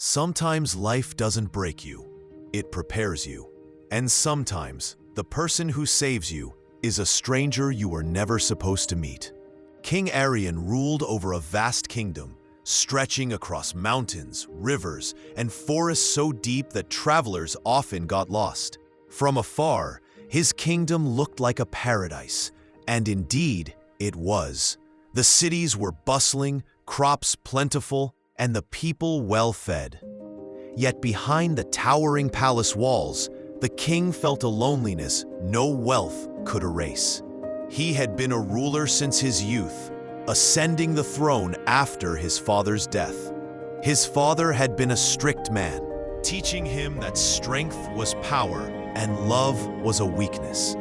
Sometimes life doesn't break you, it prepares you. And sometimes the person who saves you is a stranger you were never supposed to meet. King Aryan ruled over a vast kingdom, stretching across mountains, rivers, and forests so deep that travelers often got lost. From afar, his kingdom looked like a paradise, and indeed, it was. The cities were bustling, crops plentiful, and the people well-fed. Yet behind the towering palace walls, the king felt a loneliness no wealth could erase. He had been a ruler since his youth, ascending the throne after his father's death. His father had been a strict man, teaching him that strength was power and love was a weakness.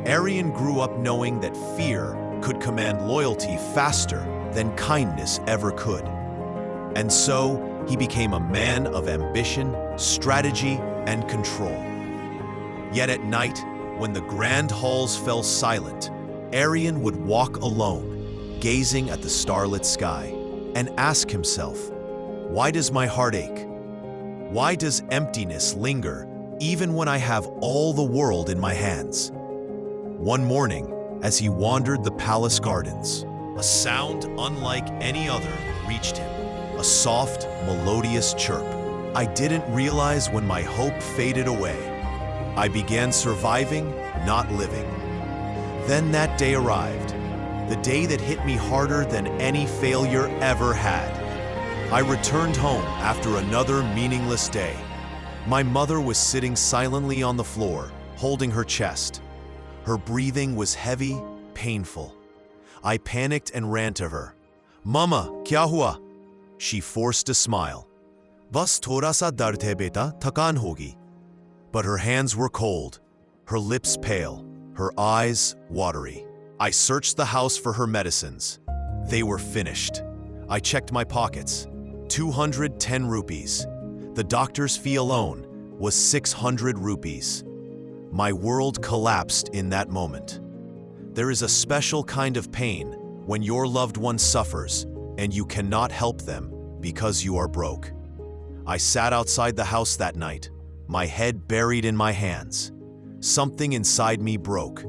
Aryan grew up knowing that fear could command loyalty faster than kindness ever could. And so, he became a man of ambition, strategy, and control. Yet at night, when the grand halls fell silent, Aryan would walk alone, gazing at the starlit sky, and ask himself, why does my heart ache? Why does emptiness linger even when I have all the world in my hands? One morning, as he wandered the palace gardens, a sound unlike any other reached him. A soft, melodious chirp. I didn't realize when my hope faded away. I began surviving, not living. Then that day arrived, the day that hit me harder than any failure ever had. I returned home after another meaningless day. My mother was sitting silently on the floor, holding her chest. Her breathing was heavy, painful. I panicked and ran to her. "Mama, kya hua?" She forced a smile. "Bas thoda sa dard hai beta, thakan hogi." But her hands were cold, her lips pale, her eyes watery. I searched the house for her medicines. They were finished. I checked my pockets. 210 rupees. The doctor's fee alone was 600 rupees. My world collapsed in that moment. There is a special kind of pain when your loved one suffers and you cannot help them because you are broke. I sat outside the house that night, my head buried in my hands. Something inside me broke.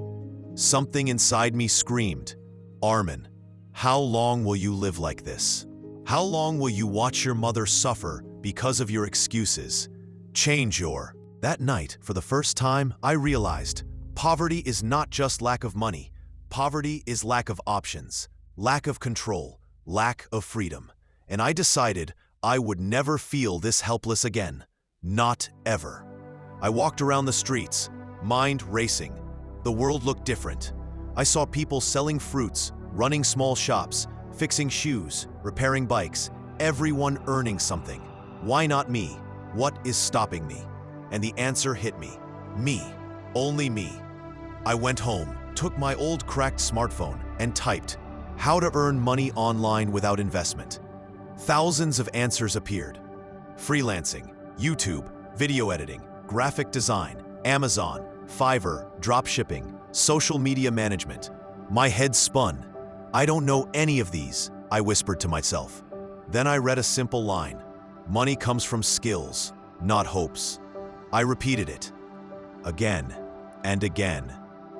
Something inside me screamed, "Arman, how long will you live like this? How long will you watch your mother suffer because of your excuses? Change your..." That night, for the first time, I realized poverty is not just lack of money. Poverty is lack of options, lack of control, lack of freedom. And I decided I would never feel this helpless again. Not ever. I walked around the streets, mind racing. The world looked different. I saw people selling fruits, running small shops, fixing shoes, repairing bikes, everyone earning something. Why not me? What is stopping me? And the answer hit me. Me. Only me. I went home, took my old cracked smartphone, and typed, "How to earn money online without investment." Thousands of answers appeared. Freelancing, YouTube, video editing, graphic design, Amazon, Fiverr, dropshipping, social media management. My head spun. "I don't know any of these," I whispered to myself. Then I read a simple line. "Money comes from skills, not hopes." I repeated it again and again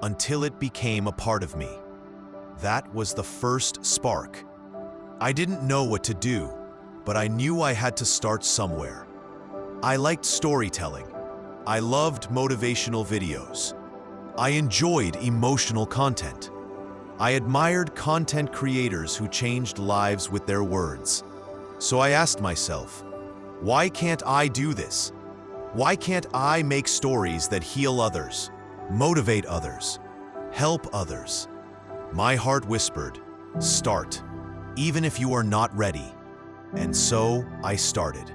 until it became a part of me. That was the first spark. I didn't know what to do, but I knew I had to start somewhere. I liked storytelling. I loved motivational videos. I enjoyed emotional content. I admired content creators who changed lives with their words. So I asked myself, why can't I do this? Why can't I make stories that heal others, motivate others, help others? My heart whispered, start, even if you are not ready. And so I started.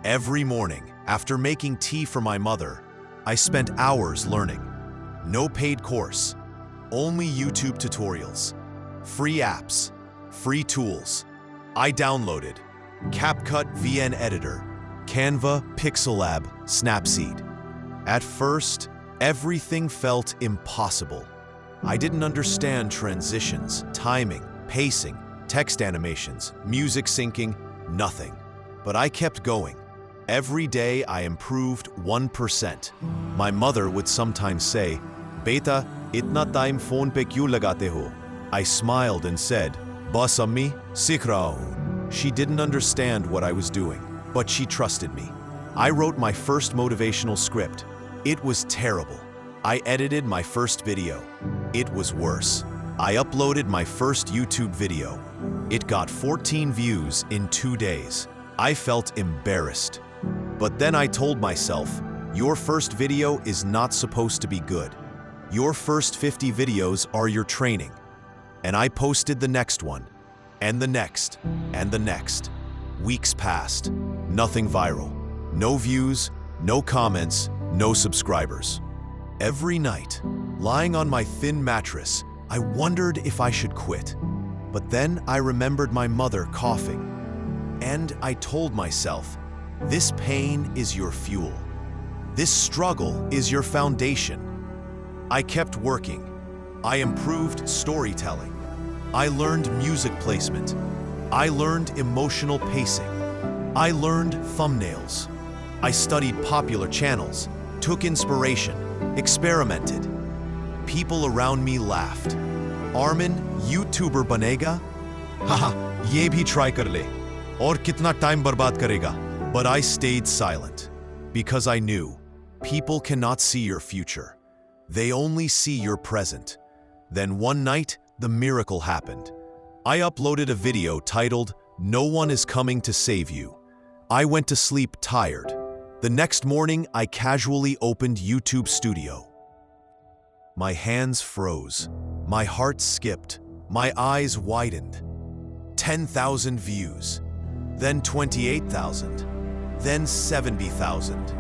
Every morning, after making tea for my mother, I spent hours learning. No paid course, only YouTube tutorials, free apps, free tools. I downloaded CapCut VN Editor, Canva, Pixellab, Snapseed. At first, everything felt impossible. I didn't understand transitions, timing, pacing, text animations, music syncing, nothing. But I kept going. Every day I improved 1%. My mother would sometimes say, "Beta, itna time phone pe kyun lagate ho?" I smiled and said, "Bas ammi, sikh raha hu." She didn't understand what I was doing, but she trusted me. I wrote my first motivational script. It was terrible. I edited my first video. It was worse. I uploaded my first YouTube video. It got 14 views in 2 days. I felt embarrassed. But then I told myself, your first video is not supposed to be good. Your first 50 videos are your training. And I posted the next one, and the next, and the next. Weeks passed. Nothing viral. No views, no comments, no subscribers. Every night, lying on my thin mattress, I wondered if I should quit. But then I remembered my mother coughing. And I told myself, this pain is your fuel. This struggle is your foundation. I kept working. I improved storytelling. I learned music placement. I learned emotional pacing. I learned thumbnails. I studied popular channels, took inspiration, experimented. People around me laughed. Arman, YouTuber banega? Haha, ye bhi try kar le. Aur kitna time barbad karega? But I stayed silent because I knew people cannot see your future. They only see your present. Then one night, the miracle happened. I uploaded a video titled, "No One Is Coming to Save You." I went to sleep tired. The next morning, I casually opened YouTube Studio. My hands froze. My heart skipped. My eyes widened. 10,000 views. Then 28,000. Then 70,000.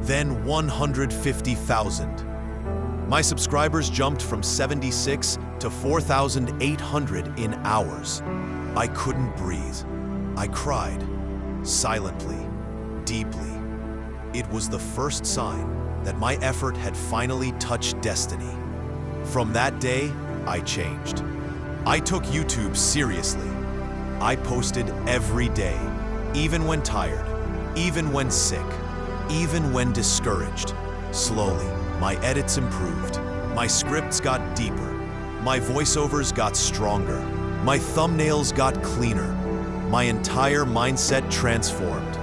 Then 150,000. My subscribers jumped from 76 to 4,800 in hours. I couldn't breathe. I cried, silently, deeply. It was the first sign that my effort had finally touched destiny. From that day, I changed. I took YouTube seriously. I posted every day, even when tired, even when sick, even when discouraged. Slowly, my edits improved. My scripts got deeper. My voiceovers got stronger. My thumbnails got cleaner. My entire mindset transformed.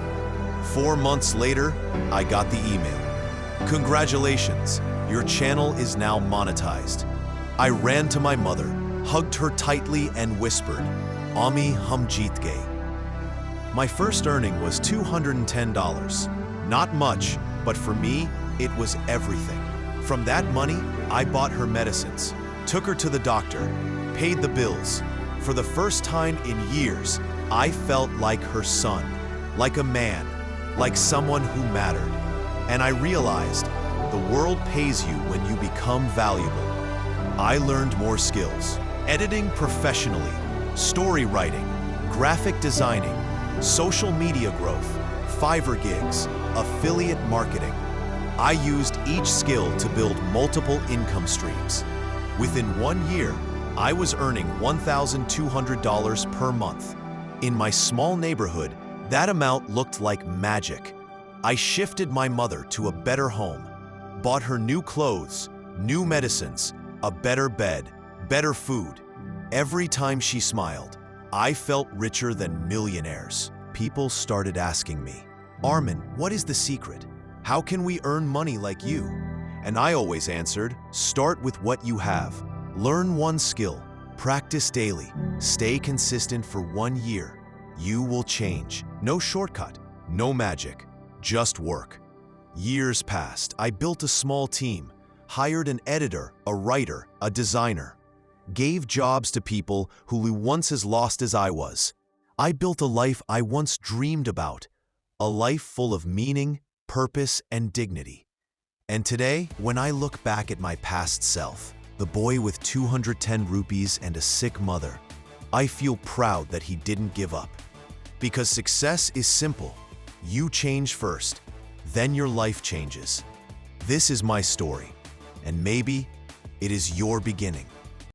4 months later, I got the email. Congratulations, your channel is now monetized. I ran to my mother, hugged her tightly and whispered, "Ami hum jeet gaye." My first earning was $210. Not much, but for me, it was everything. From that money, I bought her medicines, took her to the doctor, paid the bills. For the first time in years, I felt like her son, like a man, like someone who mattered. And I realized the world pays you when you become valuable. I learned more skills: editing professionally, story writing, graphic designing, social media growth, Fiverr gigs, affiliate marketing. I used each skill to build multiple income streams. Within 1 year, I was earning $1,200 per month. In my small neighborhood, that amount looked like magic. I shifted my mother to a better home, bought her new clothes, new medicines, a better bed, better food. Every time she smiled, I felt richer than millionaires. People started asking me, "Arman, what is the secret? How can we earn money like you?" And I always answered, start with what you have. Learn one skill, practice daily, stay consistent for 1 year. You will change. No shortcut, no magic, just work. Years passed. I built a small team, hired an editor, a writer, a designer, gave jobs to people who were once as lost as I was. I built a life I once dreamed about, a life full of meaning, purpose, and dignity. And today, when I look back at my past self, the boy with 210 rupees and a sick mother, I feel proud that he didn't give up. Because success is simple. You change first, then your life changes. This is my story, and maybe it is your beginning.